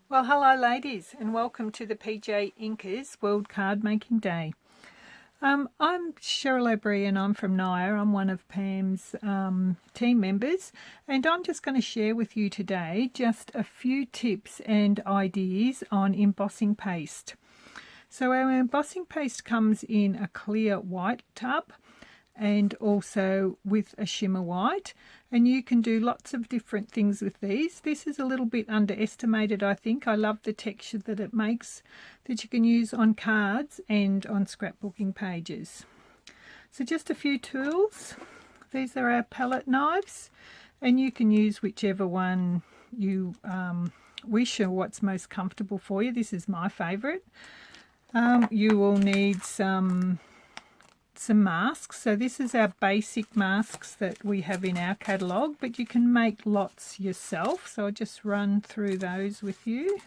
Well, hello ladies, and welcome to the PJ Inkers World Card Making Day. I'm Cheryl O'Brien and I'm from Naya. I'm one of Pam's team members, and I'm just going to share with you today just a few tips and ideas on embossing paste. So our embossing paste comes in a clear white tub and also with a shimmer white, and you can do lots of different things with these. This is a little bit underestimated, I think. I love the texture that it makes, that you can use on cards and on scrapbooking pages. So just a few tools. These are our palette knives, and you can use whichever one you wish or what's most comfortable for you. This is my favorite. You will need some masks. So this is our basic masks that we have in our catalogue, but you can make lots yourself. So I'll just run through those with you.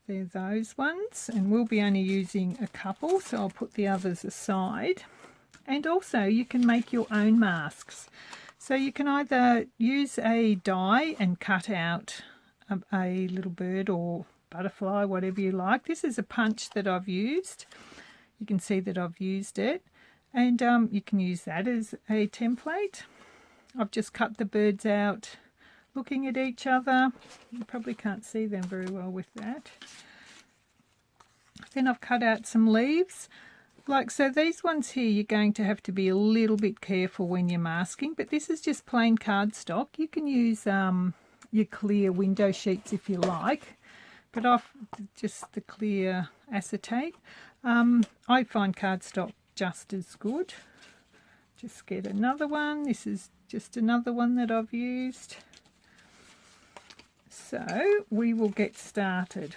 They're those ones, and we'll be only using a couple, so I'll put the others aside. And also you can make your own masks. So you can either use a die and cut out a little bird or butterfly, whatever you like. This is a punch that I've used. You can see that I've used it, and you can use that as a template. I've just cut the birds out looking at each other. You probably can't see them very well with that. Then I've cut out some leaves. Like so, these ones here you're going to have to be a little bit careful when you're masking, but this is just plain cardstock. You can use your clear window sheets if you like, but I've just the clear acetate. I find cardstock just as good. Just get another one. This is just another one that I've used. So we will get started.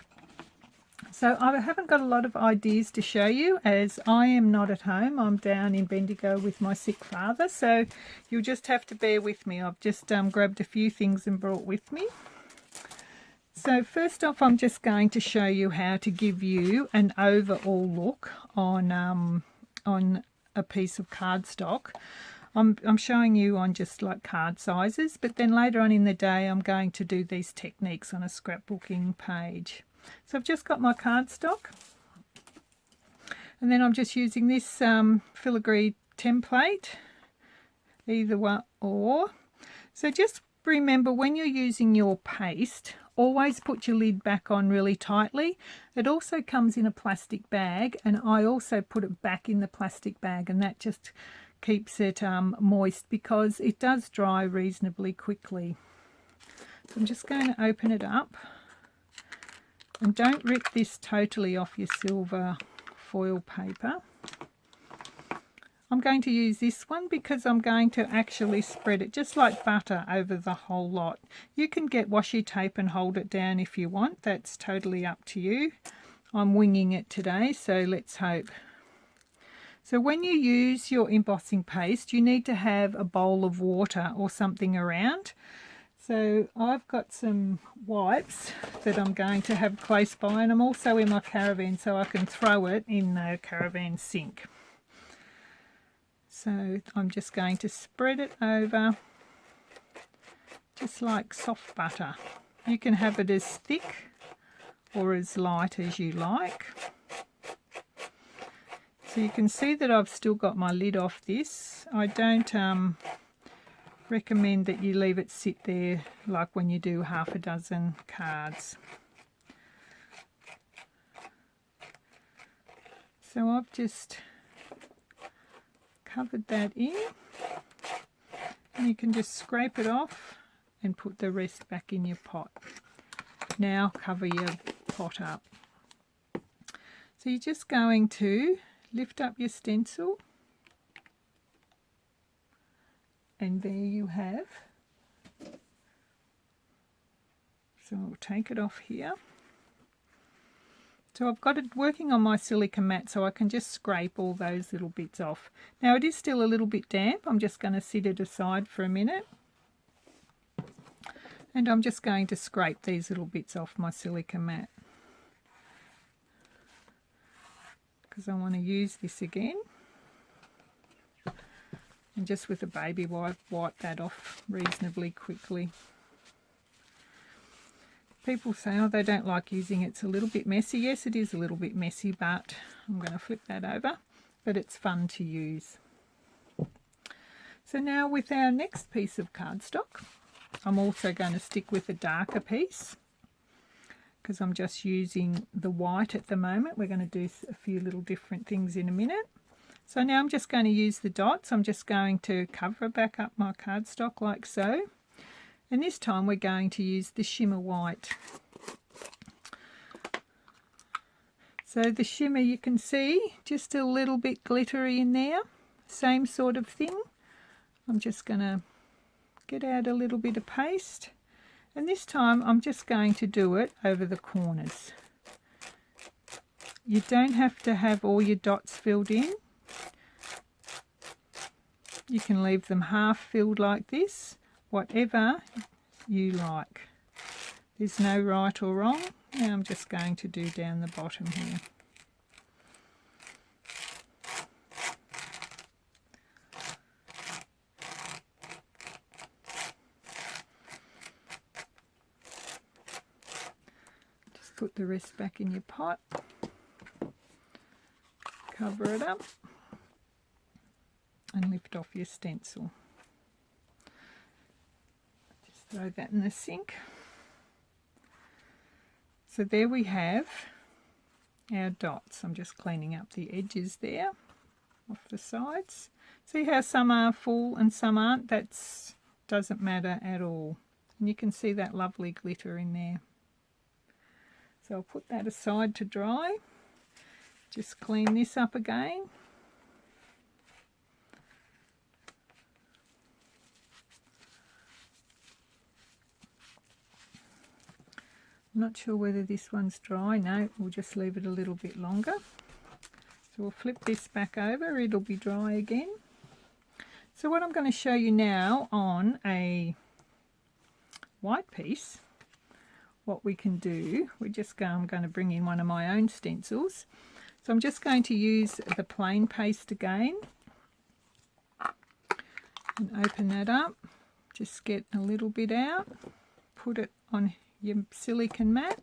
So I haven't got a lot of ideas to show you as I am not at home. I'm down in Bendigo with my sick father, so you'll just have to bear with me. I've just grabbed a few things and brought with me. So first off, I'm just going to show you how to give you an overall look on a piece of cardstock. I'm showing you on just like card sizes, but then later on in the day I'm going to do these techniques on a scrapbooking page. So I've just got my cardstock, and then I'm just using this filigree template, either one or. So just remember, when you're using your paste, always put your lid back on really tightly. It also comes in a plastic bag, and I also put it back in the plastic bag, and that just keeps it moist because it does dry reasonably quickly. So I'm just going to open it up, and don't rip this totally off your silver foil paper. I'm going to use this one because I'm going to actually spread it just like butter over the whole lot. You can get washi tape and hold it down if you want. That's totally up to you. I'm winging it today, so let's hope. So when you use your embossing paste, you need to have a bowl of water or something around. So I've got some wipes that I'm going to have close by, and I'm also in my caravan so I can throw it in the caravan sink. So I'm just going to spread it over just like soft butter. You can have it as thick or as light as you like. So you can see that I've still got my lid off this. I don't recommend that you leave it sit there like when you do half a dozen cards. So I've just covered that in, and you can just scrape it off and put the rest back in your pot. Now cover your pot up. So you're just going to lift up your stencil, and there you have. So I'll take it off here. So I've got it working on my silica mat, so I can just scrape all those little bits off. Now it is still a little bit damp. I'm just going to set it aside for a minute. And I'm just going to scrape these little bits off my silica mat, because I want to use this again. And just with a baby wipe, wipe that off reasonably quickly. People say, oh, they don't like using it. It's a little bit messy. Yes, it is a little bit messy, but I'm going to flip that over. But it's fun to use. So now with our next piece of cardstock, I'm also going to stick with a darker piece because I'm just using the white at the moment. We're going to do a few little different things in a minute. So now I'm just going to use the dots. I'm just going to cover back up my cardstock like so. And this time we're going to use the shimmer white. So the shimmer, you can see just a little bit glittery in there. Same sort of thing. I'm just going to get out a little bit of paste. And this time I'm just going to do it over the corners. You don't have to have all your dots filled in. You can leave them half filled like this, whatever you like. There's no right or wrong. Now I'm just going to do down the bottom here. Just put the rest back in your pot. Cover it up and lift off your stencil. Just throw that in the sink. So there we have our dots. I'm just cleaning up the edges there off the sides. See how some are full and some aren't? That doesn't matter at all. And you can see that lovely glitter in there. So I'll put that aside to dry. Just clean this up again. I'm not sure whether this one's dry. No, we'll just leave it a little bit longer. So we'll flip this back over. It'll be dry again. So what I'm going to show you now on a white piece, what we can do, I'm going to bring in one of my own stencils. So I'm just going to use the plain paste again and open that up. Just get a little bit out, put it on your silicone mat,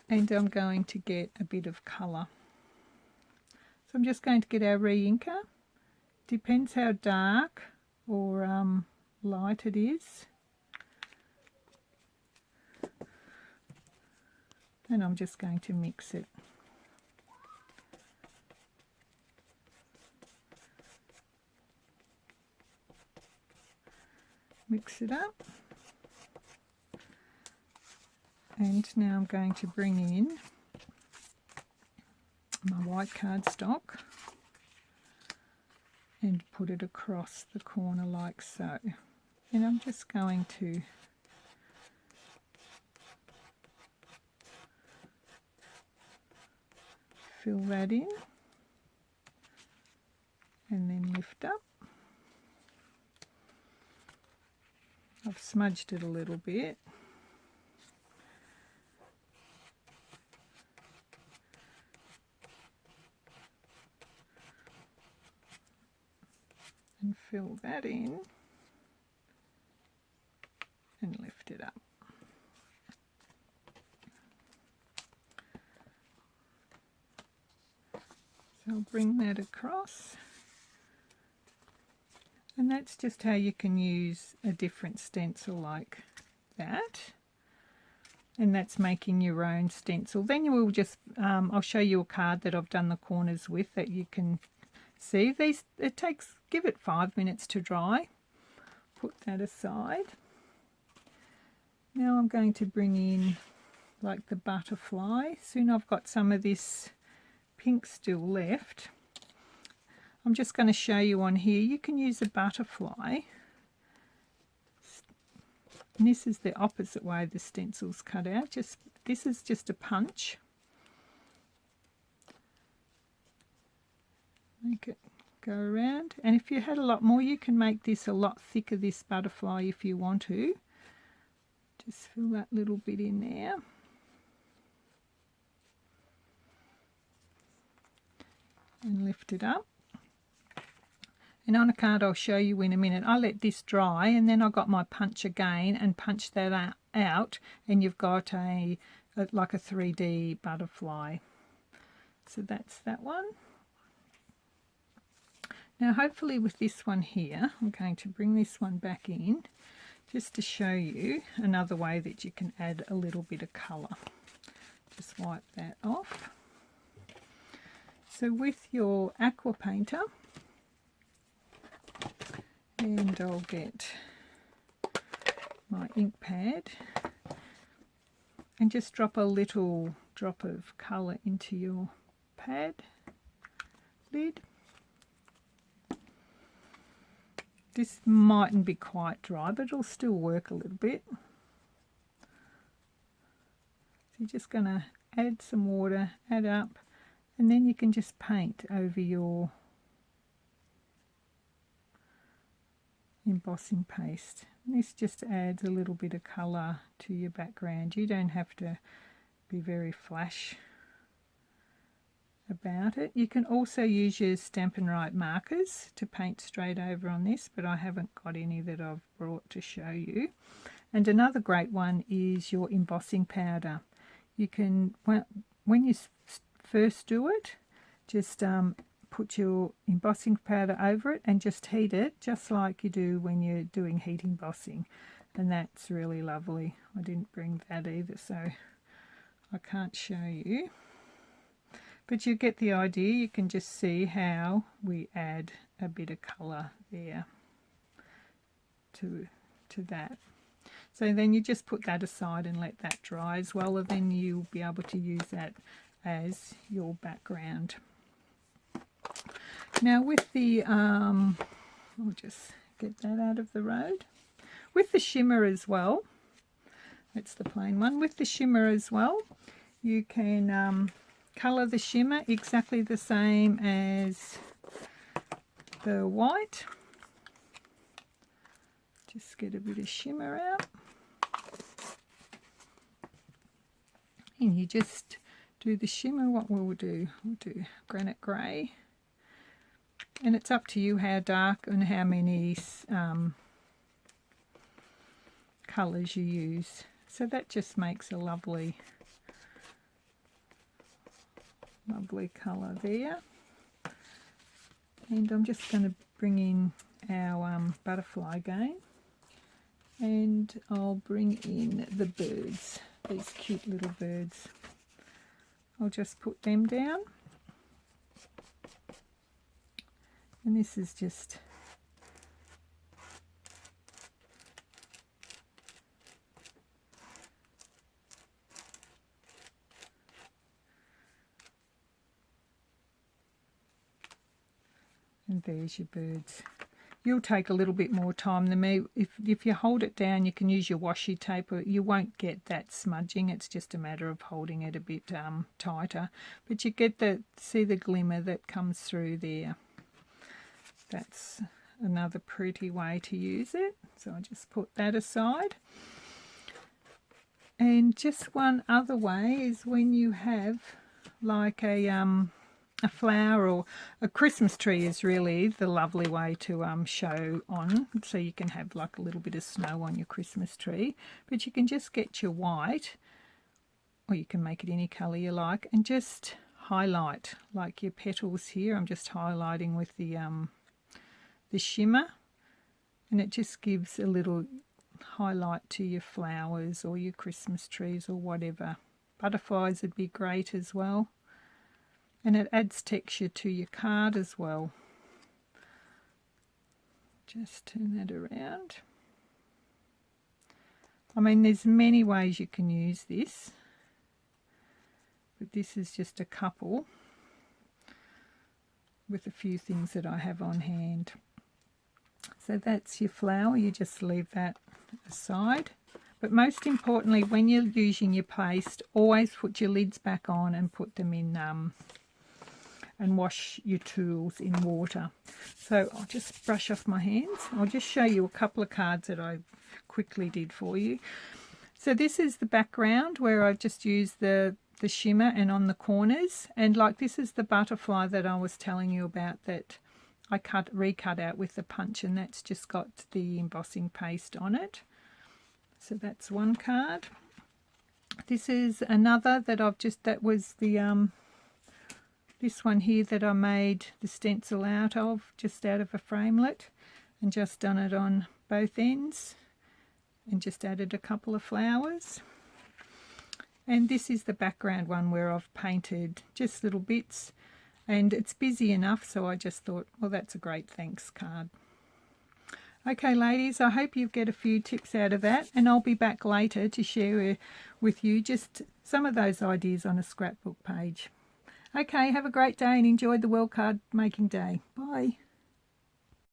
and I'm going to get a bit of colour. So I'm just going to get our re-inker. Depends how dark or light it is. And I'm just going to mix it. Mix it up. And now I'm going to bring in my white cardstock and put it across the corner like so. And I'm just going to fill that in and then lift up. I've smudged it a little bit. And fill that in and lift it up. So I'll bring that across, and that's just how you can use a different stencil like that, and that's making your own stencil. Then you will just I'll show you a card that I've done the corners with that you can see. These, give it 5 minutes to dry. Put that aside. Now I'm going to bring in like the butterfly. Soon I've got some of this pink still left. I'm just going to show you on here. You can use a butterfly. And this is the opposite way the stencil's cut out. This is just a punch. Make it go around, and if you had a lot more you can make this a lot thicker, this butterfly, if you want to. Just fill that little bit in there. And lift it up. And on a card I'll show you in a minute. I let this dry and then I got my punch again and punched that out and you've got like a 3D butterfly. So that's that one. Now hopefully with this one here, I'm going to bring this one back in just to show you another way that you can add a little bit of colour. Just wipe that off. So with your aqua painter, and I'll get my ink pad and just drop a little drop of colour into your pad lid. This mightn't be quite dry, but it'll still work a little bit. So you're just going to add some water, add up, and then you can just paint over your embossing paste. And this just adds a little bit of colour to your background. You don't have to be very flash about it. You can also use your Stampin' Right markers to paint straight over on this, but I haven't got any that I've brought to show you. And another great one is your embossing powder. You can, when you first do it, just put your embossing powder over it and just heat it just like you do when you're doing heat embossing, and that's really lovely. I didn't bring that either, so I can't show you, but you get the idea. You can just see how we add a bit of colour there to that. So then you just put that aside and let that dry as well, and then you'll be able to use that as your background. Now with the, I'll just get that out of the road. With the shimmer as well, that's the plain one. With the shimmer as well, you can colour the shimmer exactly the same as the white. Just get a bit of shimmer out. And you just do the shimmer. What we'll do granite grey. And it's up to you how dark and how many colours you use. So that just makes a lovely colour there. And I'm just going to bring in our butterfly again. And I'll bring in the birds, these cute little birds. I'll just put them down. And this is just and there's your birds. You'll take a little bit more time than me. If you hold it down, you can use your washi tape. You won't get that smudging. It's just a matter of holding it a bit tighter. But you get see the glimmer that comes through there. That's another pretty way to use it. So I'll just put that aside. And just one other way is when you have like a flower or a Christmas tree is really the lovely way to show on. So you can have like a little bit of snow on your Christmas tree, but you can just get your white, or you can make it any colour you like, and just highlight like your petals here. I'm just highlighting with the shimmer, and it just gives a little highlight to your flowers or your Christmas trees or whatever. Butterflies would be great as well. And it adds texture to your card as well. Just turn that around. I mean, there's many ways you can use this, but this is just a couple with a few things that I have on hand. So that's your flower. You just leave that aside. But most importantly, when you're using your paste, always put your lids back on and put them in and wash your tools in water. So I'll just brush off my hands. I'll just show you a couple of cards that I quickly did for you. So this is the background where I've just used the shimmer and on the corners, and like this is the butterfly that I was telling you about that I recut out with the punch, and that's just got the embossing paste on it. So that's one card. This is another that that was the this one here that I made the stencil out of, just out of a framelit, and just done it on both ends and just added a couple of flowers. And this is the background one where I've painted just little bits, and it's busy enough, so I just thought, well, that's a great thanks card. Okay, ladies, I hope you get a few tips out of that, and I'll be back later to share with you just some of those ideas on a scrapbook page. Okay, have a great day and enjoy the World Card Making Day. Bye.